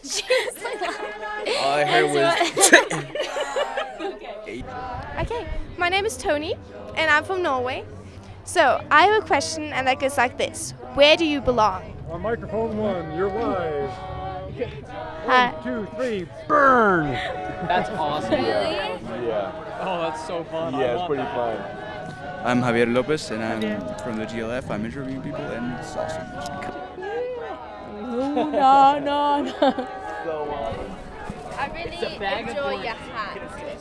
She was like, All I heard was. Okay, my name is Tony, and I'm from Norway. So, I have a question, and that goes like this. Where do you belong? On microphone one, you're live. Hi. 1, 2, 3, burn! That's awesome. Yeah. Oh, that's so fun. Yeah, it's pretty fun. I'm Javier Lopez, and I'm from the GLF. I'm interviewing people, and it's awesome. no. I really enjoy your hat.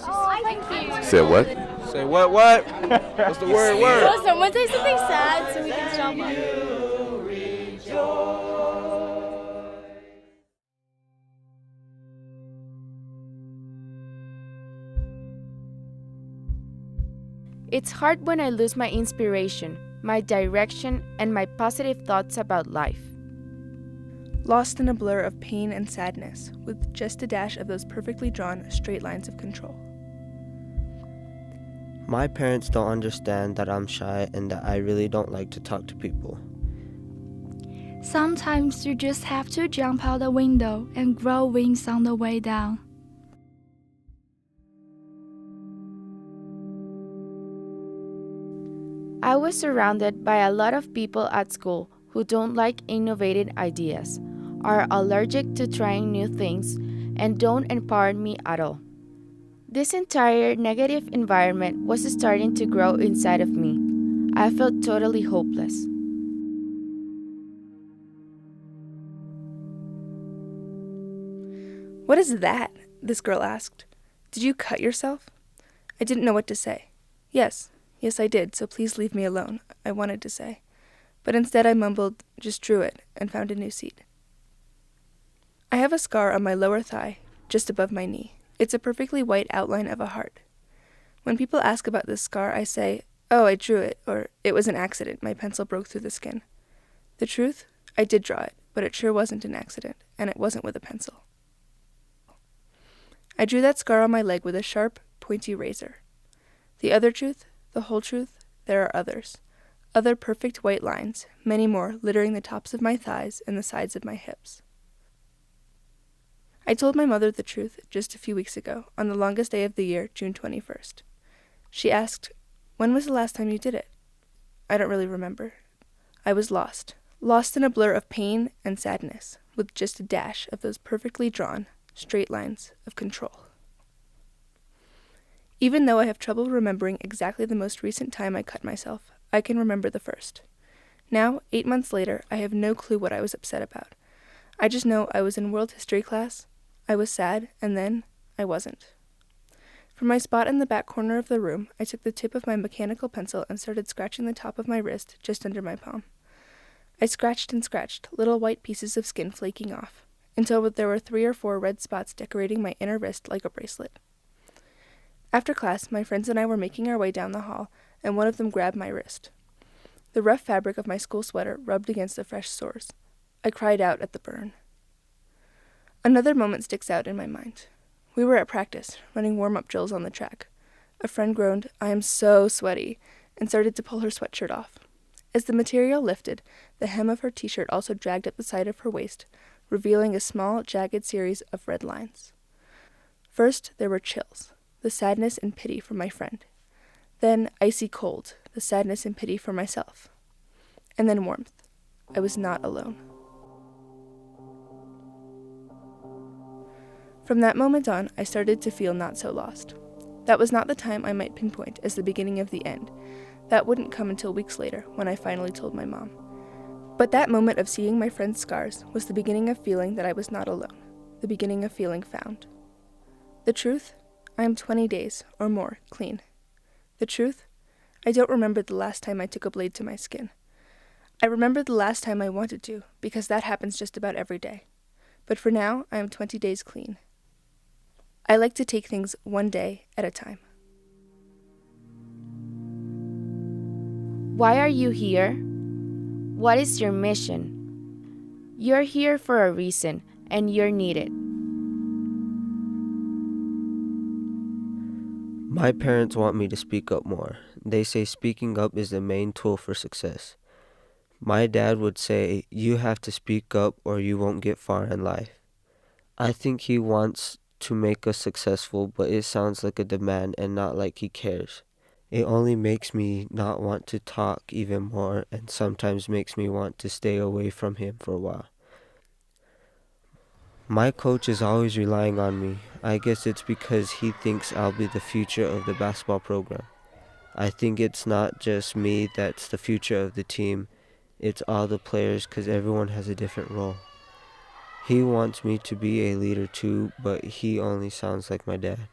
Oh, thank you. Say what? Say what? What's the word? So someone say something sad so we can jump on. It's hard when I lose my inspiration, my direction, and my positive thoughts about life. Lost in a blur of pain and sadness, with just a dash of those perfectly drawn straight lines of control. My parents don't understand that I'm shy and that I really don't like to talk to people. Sometimes you just have to jump out the window and grow wings on the way down. I was surrounded by a lot of people at school who don't like innovative ideas, are allergic to trying new things, and don't empower me at all. This entire negative environment was starting to grow inside of me. I felt totally hopeless. What is that? This girl asked. Did you cut yourself? I didn't know what to say. Yes, I did, so please leave me alone, I wanted to say. But instead I mumbled, just drew it, and found a new seat. I have a scar on my lower thigh, just above my knee. It's a perfectly white outline of a heart. When people ask about this scar, I say, oh, I drew it, or it was an accident, my pencil broke through the skin. The truth? I did draw it, but it sure wasn't an accident, and it wasn't with a pencil. I drew that scar on my leg with a sharp, pointy razor. The other truth, the whole truth, there are others. Other perfect white lines, many more, littering the tops of my thighs and the sides of my hips. I told my mother the truth just a few weeks ago, on the longest day of the year, June 21st. She asked, when was the last time you did it? I don't really remember. I was lost in a blur of pain and sadness, with just a dash of those perfectly drawn, straight lines of control. Even though I have trouble remembering exactly the most recent time I cut myself, I can remember the first. Now, 8 months later, I have no clue what I was upset about. I just know I was in world history class, I was sad, and then I wasn't. From my spot in the back corner of the room, I took the tip of my mechanical pencil and started scratching the top of my wrist just under my palm. I scratched and scratched, little white pieces of skin flaking off, until there were 3 or 4 red spots decorating my inner wrist like a bracelet. After class, my friends and I were making our way down the hall, and one of them grabbed my wrist. The rough fabric of my school sweater rubbed against the fresh sores. I cried out at the burn. Another moment sticks out in my mind. We were at practice, running warm-up drills on the track. A friend groaned, "I am so sweaty," and started to pull her sweatshirt off. As the material lifted, the hem of her t-shirt also dragged up the side of her waist, revealing a small, jagged series of red lines. First, there were chills, the sadness and pity for my friend. Then, icy cold, the sadness and pity for myself. And then warmth. I was not alone. From that moment on, I started to feel not so lost. That was not the time I might pinpoint as the beginning of the end. That wouldn't come until weeks later, when I finally told my mom. But that moment of seeing my friend's scars was the beginning of feeling that I was not alone, the beginning of feeling found. The truth? I am 20 days, or more, clean. The truth? I don't remember the last time I took a blade to my skin. I remember the last time I wanted to, because that happens just about every day. But for now, I am 20 days clean. I like to take things one day at a time. Why are you here? What is your mission? You're here for a reason, and you're needed. My parents want me to speak up more. They say speaking up is the main tool for success. My dad would say, "You have to speak up or you won't get far in life." I think he wants to make us successful, but it sounds like a demand and not like he cares. It only makes me not want to talk even more and sometimes makes me want to stay away from him for a while. My coach is always relying on me. I guess it's because he thinks I'll be the future of the basketball program. I think it's not just me that's the future of the team. It's all the players because everyone has a different role. He wants me to be a leader too, but he only sounds like my dad.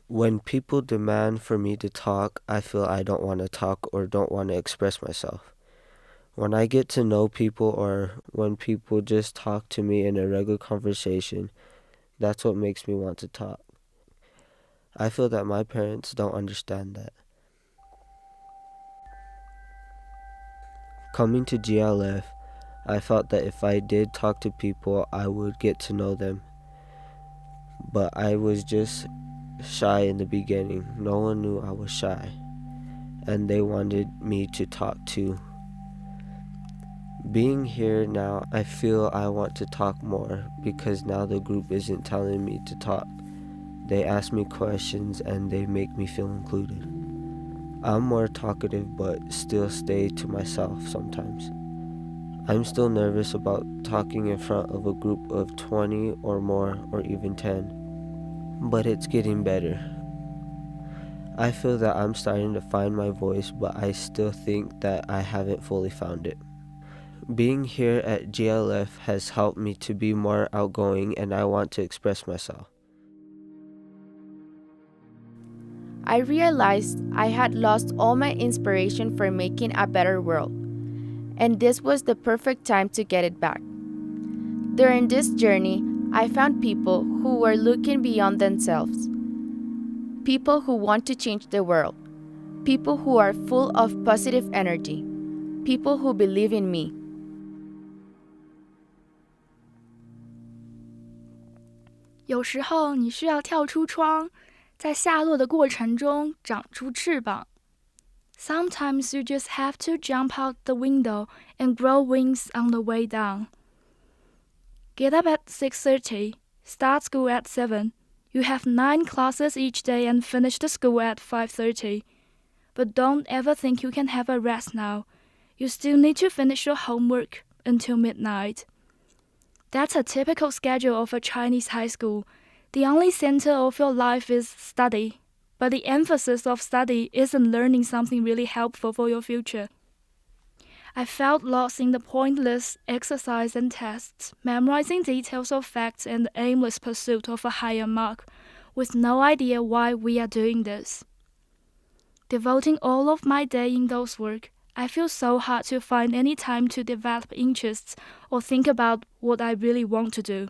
When people demand for me to talk, I feel I don't want to talk or don't want to express myself. When I get to know people or when people just talk to me in a regular conversation, that's what makes me want to talk. I feel that my parents don't understand that. Coming to GLF, I felt that if I did talk to people, I would get to know them. But I was just shy in the beginning. No one knew I was shy, and they wanted me to talk too. Being here now, I feel I want to talk more because now the group isn't telling me to talk. They ask me questions and they make me feel included. I'm more talkative but still stay to myself sometimes. I'm still nervous about talking in front of a group of 20 or more or even 10, but it's getting better. I feel that I'm starting to find my voice, but I still think that I haven't fully found it. Being here at GLF has helped me to be more outgoing and I want to express myself. I realized I had lost all my inspiration for making a better world, and this was the perfect time to get it back. During this journey, I found people who were looking beyond themselves, people who want to change the world, people who are full of positive energy, people who believe in me. 有时候你需要跳出窗，在下落的过程中长出翅膀。Sometimes you just have to jump out the window and grow wings on the way down. Get up at 6:30, start school at 7. You have 9 classes each day and finish the school at 5:30. But don't ever think you can have a rest now. You still need to finish your homework until midnight. That's a typical schedule of a Chinese high school. The only center of your life is study, but the emphasis of study isn't learning something really helpful for your future. I felt lost in the pointless exercise and tests, memorizing details of facts and the aimless pursuit of a higher mark, with no idea why we are doing this. Devoting all of my day in those work, I feel so hard to find any time to develop interests or think about what I really want to do.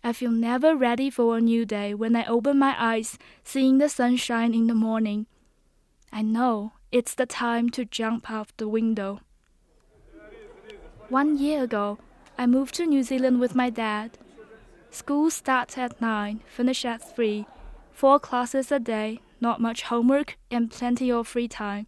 I feel never ready for a new day when I open my eyes, seeing the sunshine in the morning. I know it's the time to jump out the window. 1 year ago, I moved to New Zealand with my dad. School starts at 9, finish at 3, 4 classes a day, not much homework, and plenty of free time.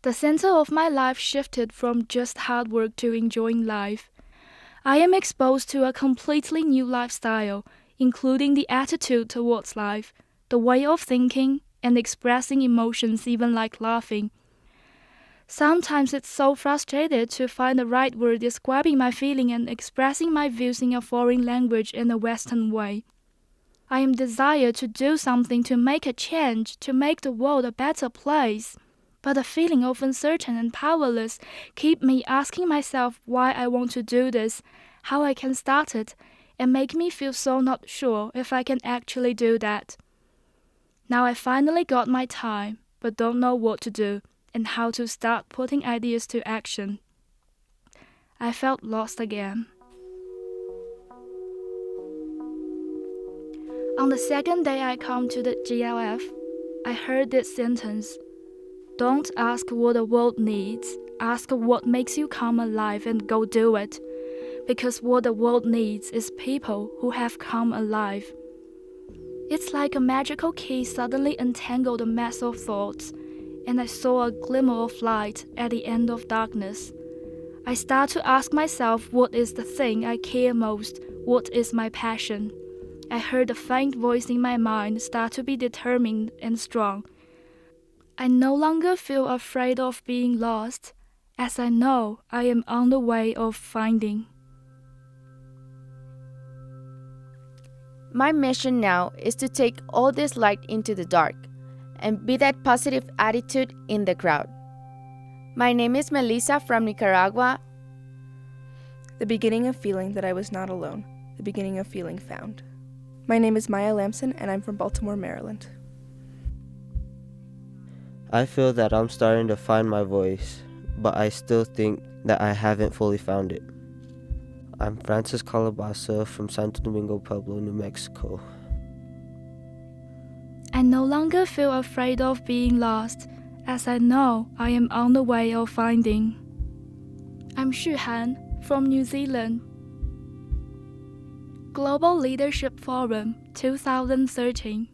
The center of my life shifted from just hard work to enjoying life. I am exposed to a completely new lifestyle, including the attitude towards life, the way of thinking, and expressing emotions even like laughing. Sometimes it's so frustrating to find the right word describing my feeling and expressing my views in a foreign language in a Western way. I am desired to do something to make a change, to make the world a better place. But the feeling of uncertain and powerless keep me asking myself why I want to do this, how I can start it, and make me feel so not sure if I can actually do that. Now I finally got my time, but don't know what to do and how to start putting ideas to action. I felt lost again. On the second day I come to the GLF, I heard this sentence. Don't ask what the world needs, ask what makes you come alive and go do it. Because what the world needs is people who have come alive. It's like a magical key suddenly untangled a mess of thoughts, and I saw a glimmer of light at the end of darkness. I start to ask myself, what is the thing I care most? What is my passion? I heard a faint voice in my mind start to be determined and strong. I no longer feel afraid of being lost, as I know I am on the way of finding. My mission now is to take all this light into the dark and be that positive attitude in the crowd. My name is Melissa from Nicaragua. The beginning of feeling that I was not alone. The beginning of feeling found. My name is Maya Lamson, and I'm from Baltimore, Maryland. I feel that I'm starting to find my voice, but I still think that I haven't fully found it. I'm Francis Calabasa from Santo Domingo Pueblo, New Mexico. I no longer feel afraid of being lost, as I know I am on the way of finding. I'm Xu Han from New Zealand. Global Leadership Forum 2013.